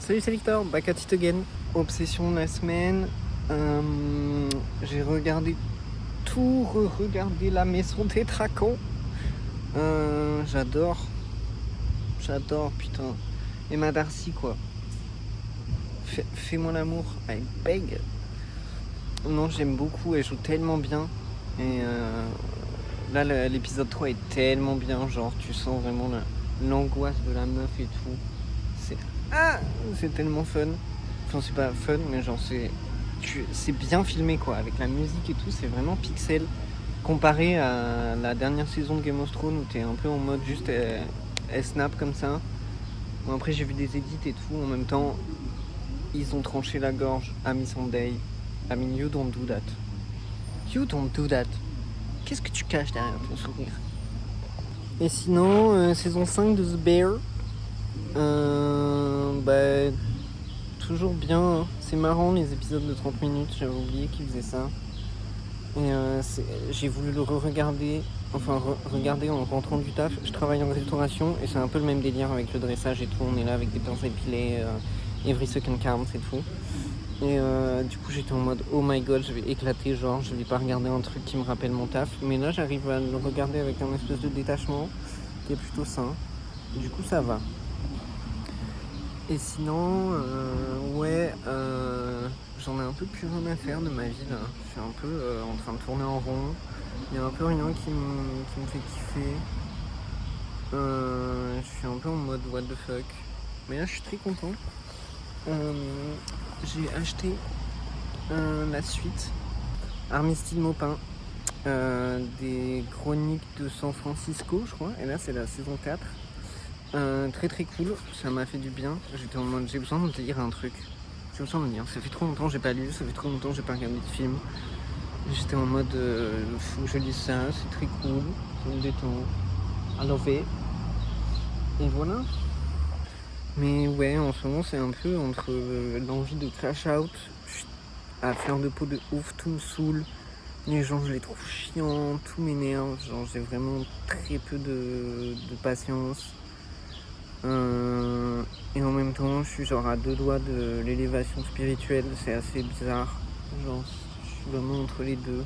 Salut, c'est Victor, back at it again. Obsession de la semaine. J'ai regardé regardé La Maison des Dragons. J'adore, putain. Emma Darcy, quoi. Fais-moi l'amour, I beg. Non, j'aime beaucoup, elle joue tellement bien. Et là, l'épisode 3 est tellement bien, genre, tu sens vraiment l'angoisse de la meuf et tout. C'est tellement fun. Enfin, c'est pas fun, mais genre, c'est bien filmé, quoi. Avec la musique et tout, c'est vraiment pixel. Comparé à la dernière saison de Game of Thrones où t'es un peu en mode juste elle snap comme ça. Bon, après, j'ai vu des edits et tout. En même temps, ils ont tranché la gorge à Miss Sunday. I mean, you don't do that. You don't do that. Qu'est-ce que tu caches derrière ton sourire? Et sinon, saison 5 de The Bear. Toujours bien, hein. C'est marrant les épisodes de 30 minutes, j'avais oublié qu'ils faisaient ça. Et j'ai voulu le regarder en rentrant du taf. Je travaille en restauration et c'est un peu le même délire avec le dressage et tout. On est là avec des pinces épilées, every second counts et tout. Et du coup j'étais en mode oh my god, je vais éclater, genre je vais pas regarder un truc qui me rappelle mon taf. Mais là j'arrive à le regarder avec un espèce de détachement qui est plutôt sain. Du coup ça va. Et sinon, j'en ai un peu plus rien à faire de ma vie là. Je suis un peu en train de tourner en rond. Il y a un peu rien qui me fait kiffer. Je suis un peu en mode what the fuck. Mais là, je suis très content. J'ai acheté la suite Armistice Maupin des Chroniques de San Francisco, je crois. Et là, c'est la saison 4. Très très cool, ça m'a fait du bien. J'étais en mode j'ai besoin de lire un truc. J'ai besoin de lire. Ça fait trop longtemps que j'ai pas lu, ça fait trop longtemps que j'ai pas regardé de film. J'étais en mode faut que je lise ça, c'est très cool, ça me détend. I love it. Et voilà. Mais ouais, en ce moment c'est un peu entre l'envie de crash out à fleur de peau de ouf, tout me saoule. Les gens je les trouve chiants, tout m'énerve, genre j'ai vraiment très peu de patience. Et en même temps, je suis genre à 2 doigts de l'élévation spirituelle, c'est assez bizarre. Genre, je suis vraiment entre les deux.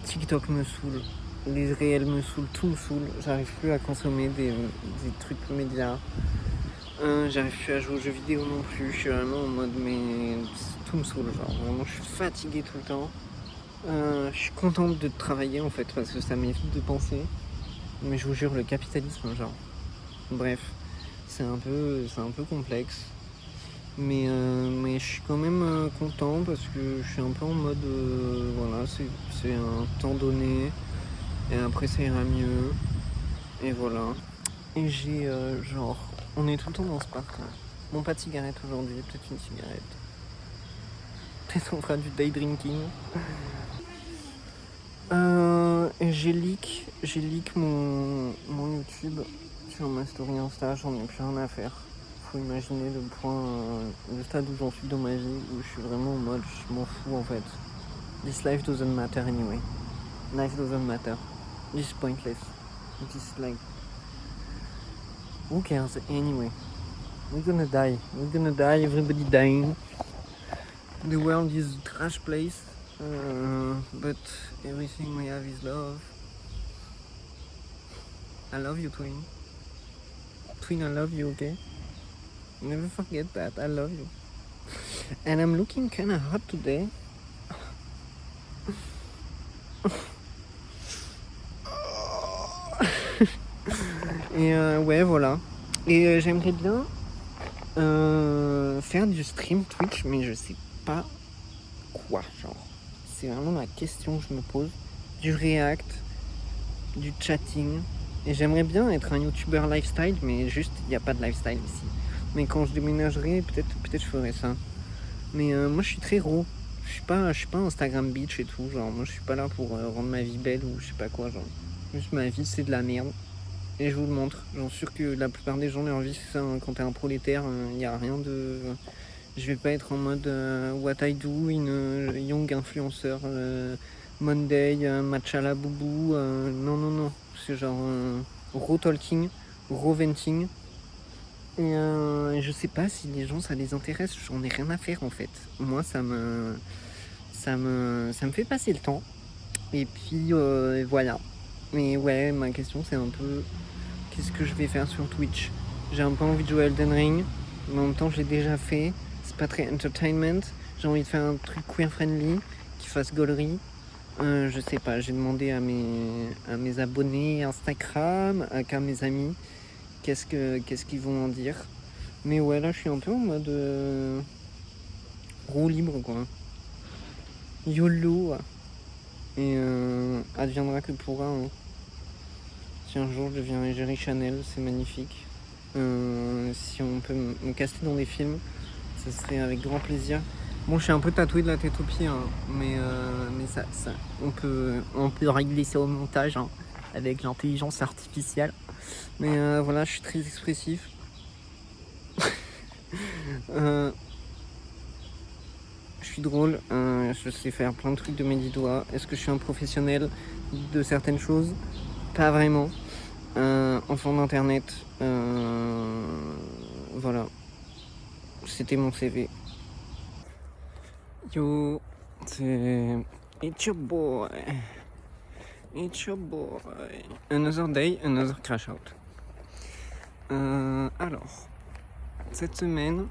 TikTok me saoule, les réels me saoulent, tout me saoule. J'arrive plus à consommer des trucs médias. J'arrive plus à jouer aux jeux vidéo non plus. Je suis vraiment en mode, mais tout me saoule. Genre, vraiment, je suis fatigué tout le temps. Je suis contente de travailler en fait, parce que ça m'évite de penser. Mais je vous jure, le capitalisme, genre. Bref. C'est un peu complexe, mais je suis quand même content parce que je suis un peu en mode voilà, c'est un temps donné et après ça ira mieux et voilà. Et j'ai genre, on est tout le temps dans ce parc là. Bon, pas de cigarette aujourd'hui, peut-être une cigarette. Peut-être on fera du day drinking. Et j'ai leak mon YouTube sur ma story Insta, j'en ai plus rien à faire. Faut imaginer le stade où j'en suis dans ma vie, où je suis vraiment en mode, je m'en fous en fait. This life doesn't matter anyway. Life doesn't matter. This is pointless. This is like, who cares anyway? We're gonna die, everybody dying. The world is a trash place, but everything we have is love. I love you, Twin. Twin, I love you, okay? Never forget that, I love you. And I'm looking kinda hot today. Et ouais, voilà. Et j'aimerais bien faire du stream Twitch, mais je sais pas quoi, genre. C'est vraiment la question que je me pose. Du react, du chatting. Et j'aimerais bien être un youtubeur lifestyle, mais juste, il n'y a pas de lifestyle ici. Mais quand je déménagerai, peut-être je ferai ça. Mais moi, je suis très raw. Je suis pas Instagram bitch et tout. Genre, moi, je suis pas là pour rendre ma vie belle ou je sais pas quoi. Genre, juste ma vie, c'est de la merde. Et je vous le montre. J'en suis sûr que la plupart des gens, leur vie, c'est ça. Hein. Quand t'es un prolétaire, il n'y a rien de... Je vais pas être en mode what I do, une young influencer, Monday, matcha la boubou. Non. C'est genre raw talking, raw venting. Et je sais pas si les gens ça les intéresse, j'en ai rien à faire en fait. Moi ça me fait passer le temps. Et puis voilà. Mais ouais, ma question c'est un peu qu'est-ce que je vais faire sur Twitch. J'ai un peu envie de jouer à Elden Ring, mais en même temps je l'ai déjà fait. C'est pas très entertainment. J'ai envie de faire un truc queer friendly qui fasse gaulerie. Je sais pas, j'ai demandé à mes abonnés Instagram, à mes amis, qu'est-ce qu'ils vont en dire. Mais ouais, là je suis un peu en mode roue libre quoi. YOLO. Et adviendra que pourra. Hein. Si un jour je deviens Jerry Chanel, c'est magnifique. Si on peut me caster dans des films, ce serait avec grand plaisir. Bon, je suis un peu tatoué de la tête aux pieds, hein, mais ça, on peut régler ça au montage hein, avec l'intelligence artificielle. Mais voilà, je suis très expressif. Je suis drôle, je sais faire plein de trucs de mes 10 doigts. Est-ce que je suis un professionnel de certaines choses? Pas vraiment. Enfant d'internet, voilà. C'était mon CV. Yo, c'est It's your boy. It's your boy. Another day, another crash out. Alors, cette semaine,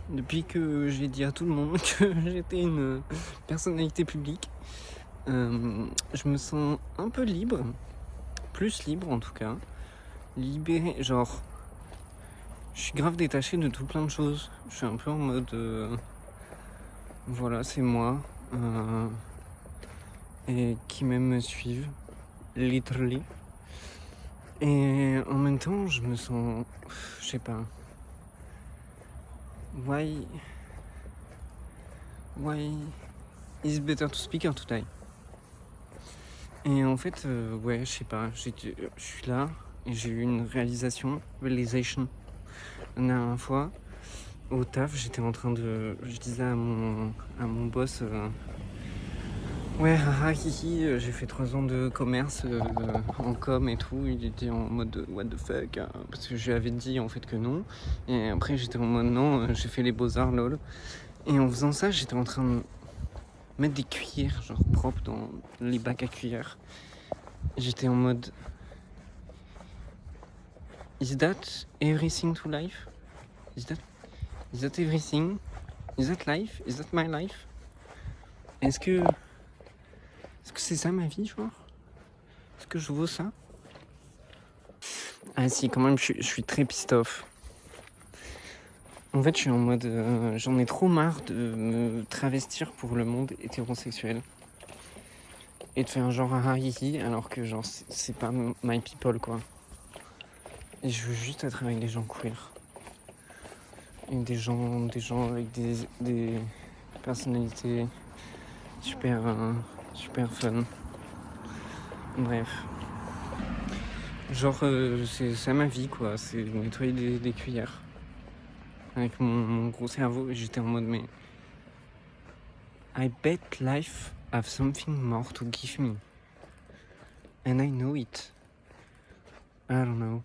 depuis que j'ai dit à tout le monde que j'étais une personnalité publique, je me sens un peu libre, plus libre en tout cas, libéré, genre, je suis grave détaché de tout plein de choses. Je suis un peu en mode, voilà, c'est moi, et qui même me suivent, literally. Et en même temps, je me sens, je sais pas, why is it better to speak or to die? Et en fait, ouais, je sais pas, je suis là et j'ai eu une realization, la dernière fois. Au taf, j'étais en train de, je disais à mon boss, ouais, haha, hihi, j'ai fait 3 ans de commerce en com et tout. Il était en mode what the fuck, hein, parce que je lui avais dit en fait que non. Et après, j'étais en mode non, j'ai fait les beaux-arts, lol. Et en faisant ça, j'étais en train de mettre des cuillères, genre propres, dans les bacs à cuillères. J'étais en mode is that everything to life? Is that everything? Is that life? Is that my life? Est-ce que c'est ça ma vie, genre? Est-ce que je vaux ça? Ah si, quand même, je suis très pissed off. En fait, je suis en mode... j'en ai trop marre de me travestir pour le monde hétérosexuel. Et de faire un genre hihi, alors que genre c'est pas my people, quoi. Et je veux juste être avec des gens queer. Et des gens avec des personnalités super fun. Bref. Genre, c'est ça ma vie, quoi. C'est nettoyer des cuillères. Avec mon gros cerveau, et j'étais en mode, mais... I bet life have something more to give me. And I know it. I don't know.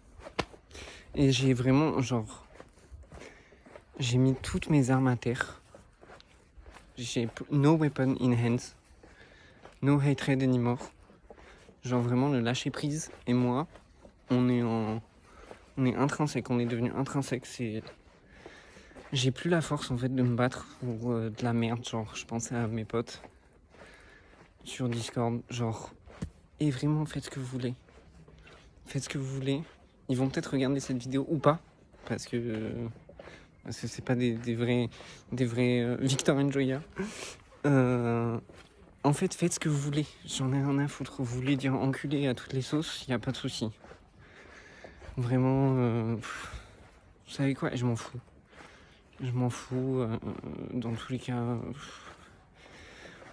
Et j'ai vraiment, genre... J'ai mis toutes mes armes à terre. J'ai no weapon in hands. No hatred anymore. Genre vraiment le lâcher prise. Et moi, on est intrinsèque. On est devenu intrinsèque. J'ai plus la force en fait de me battre pour de la merde. Genre, je pensais à mes potes sur Discord. Genre, et vraiment faites ce que vous voulez. Faites ce que vous voulez. Ils vont peut-être regarder cette vidéo ou pas. Parce que c'est pas des vrais Victor and Joya. En fait, faites ce que vous voulez. J'en ai rien à foutre. Vous voulez dire enculé à toutes les sauces, y a pas de souci. Vraiment, vous savez quoi? Je m'en fous. Je m'en fous. Dans tous les cas,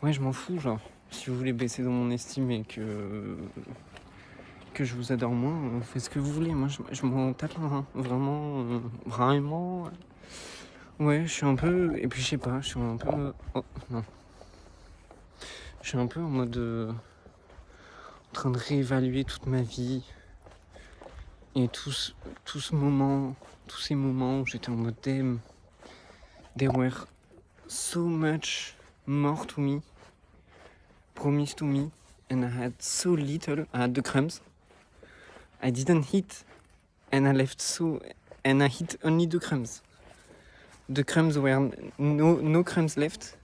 ouais, je m'en fous. Genre, si vous voulez baisser dans mon estime et que je vous adore moins, faites ce que vous voulez. Moi, je m'en tape un rein. Vraiment, vraiment. Ouais, je suis un peu... Et puis, je sais pas, je suis un peu... Oh, non. Je suis un peu en mode... en train de réévaluer toute ma vie. Et tous ces moments où j'étais en mode damn, there were so much more to me, promised to me, and I had so little. I had the crumbs. I didn't hit, and I hit only the crumbs. The crumbs were no crumbs left,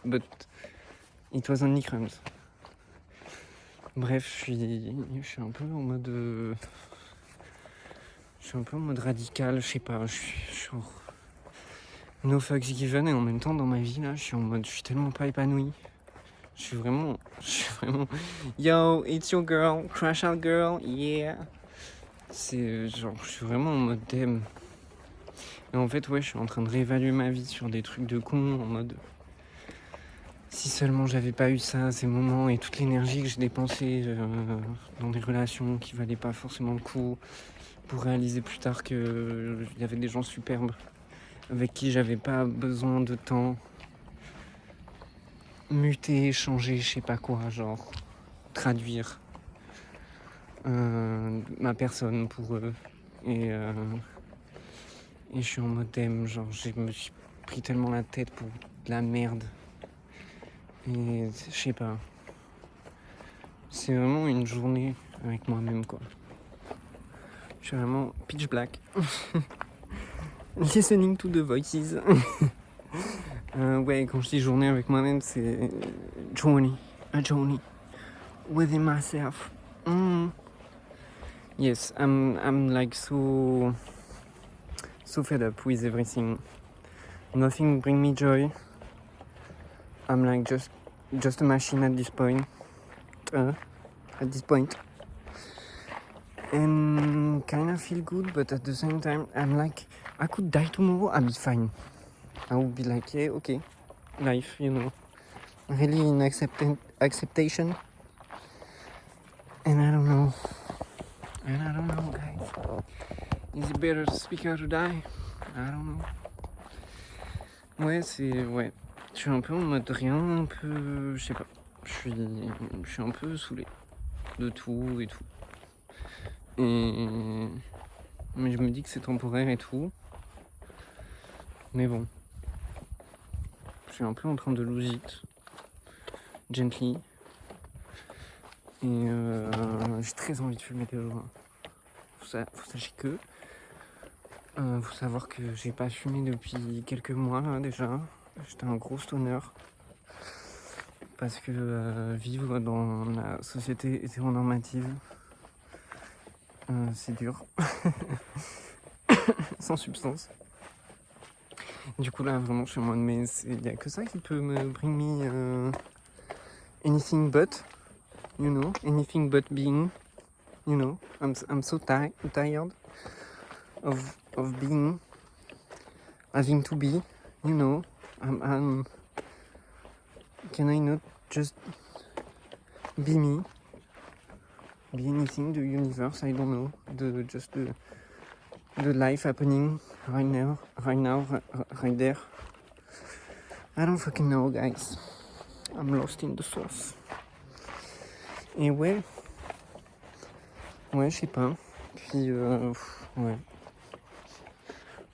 but it was only crumbs. Bref, je suis un peu en mode... je suis un peu en mode radical, je sais pas, je suis en... No fucks given, et en même temps, dans ma vie, là, je suis tellement pas épanoui. Je suis vraiment... Yo, it's your girl, crash out girl, yeah. C'est genre, je suis vraiment en mode damn. Et en fait, ouais, je suis en train de réévaluer ma vie sur des trucs de con, en mode... Si seulement j'avais pas eu ça, ces moments et toute l'énergie que j'ai dépensée dans des relations qui valaient pas forcément le coup, pour réaliser plus tard qu'il y avait des gens superbes avec qui j'avais pas besoin de temps muter, changer, je sais pas quoi, genre traduire ma personne pour eux. Et je suis en mode thème, genre je me suis pris tellement la tête pour de la merde. Et je sais pas. C'est vraiment une journée avec moi-même, quoi. Je suis vraiment pitch black. Listening to the voices. Ouais, quand je dis journée avec moi-même, c'est a journey within myself. Yes, I'm like so fed up with everything. Nothing bring me joy. I'm like just a machine at this point. And kind of feel good, but at the same time, I'm like, I could die tomorrow, I'll be fine. I would be like, yeah, okay, life, you know, really in acceptation. And I don't know, guys. Is it better to speak or to die? I don't know. Ouais, je suis un peu en mode rien, un peu, je sais pas. Je suis un peu saoulé de tout et tout. Mais je me dis que c'est temporaire et tout. Mais bon. Je suis un peu en train de lose it. Gently. Et j'ai très envie de fumer des joints. Faut sachez que... faut savoir que j'ai pas fumé depuis quelques mois là, déjà. J'étais un gros stoner. Parce que vivre dans la société hétéronormative, c'est dur. Sans substance. Du coup là vraiment je suis en mode mais il n'y a que ça qui peut me bring me anything but, you know, anything but being, you know, I'm so tired of being, having to be, you know, can I not just be me, be anything, the universe, I don't know, the life happening right now, right there. I don't fucking know, guys. I'm lost in the sauce. Et ouais, je sais pas. Puis, ouais.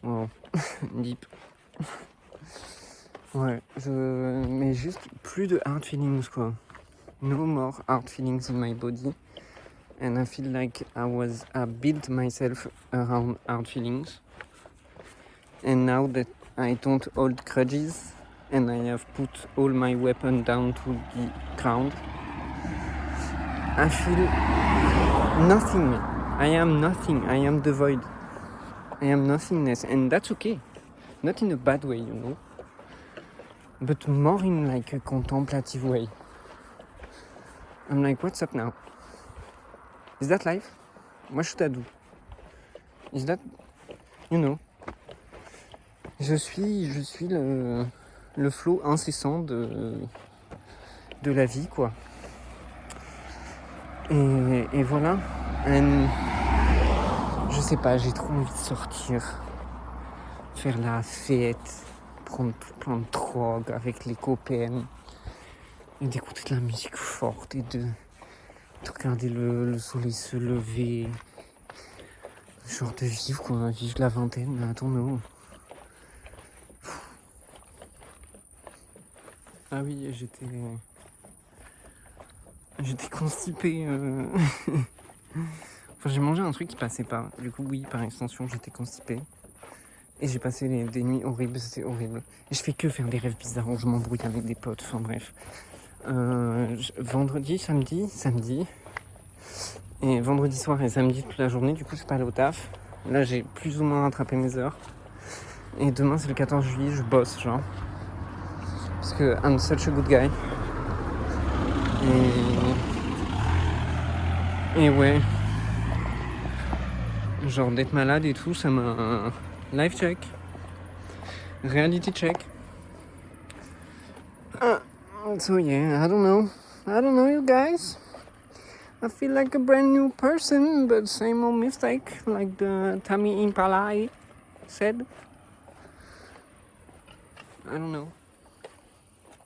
Wow. Deep. Ouais, mais juste plus de hard feelings, quoi. No more hard feelings in my body. And I feel like I built myself around hard feelings. And now that I don't hold grudges and I have put all my weapons down to the ground, I feel nothing. I am nothing. I am the void. I am nothingness. And that's okay. Not in a bad way, you know. But more in like a contemplative way. I'm like, what's up now? Is that life? What should I do? Is that, you know? Je suis le flot incessant de la vie, quoi. Et voilà. And, je sais pas, j'ai trop envie de sortir, faire la fête, prendre plein de drogue avec les copains, et d'écouter de la musique forte et de regarder le soleil se lever, Genre de vivre quoi, vivre la vingtaine, mais attends non. Ah oui, j'étais constipé. Enfin, j'ai mangé un truc qui passait pas. Du coup, oui, par extension, j'étais constipé. Et j'ai passé des nuits horribles, c'était horrible. Et je fais que faire des rêves bizarres où je m'embrouille avec des potes, enfin bref. Vendredi, samedi. Et vendredi soir et samedi toute la journée, du coup, je suis pas allé au taf. Là, j'ai plus ou moins rattrapé mes heures. Et demain, c'est le 14 juillet, je bosse, genre. Parce que I'm such a good guy. Et ouais. Genre d'être malade et tout, ça m'a... Life check. Reality check. So yeah, I don't know you guys. I feel like a brand new person, but same old mistake, like the Tammy Impala said. I don't know.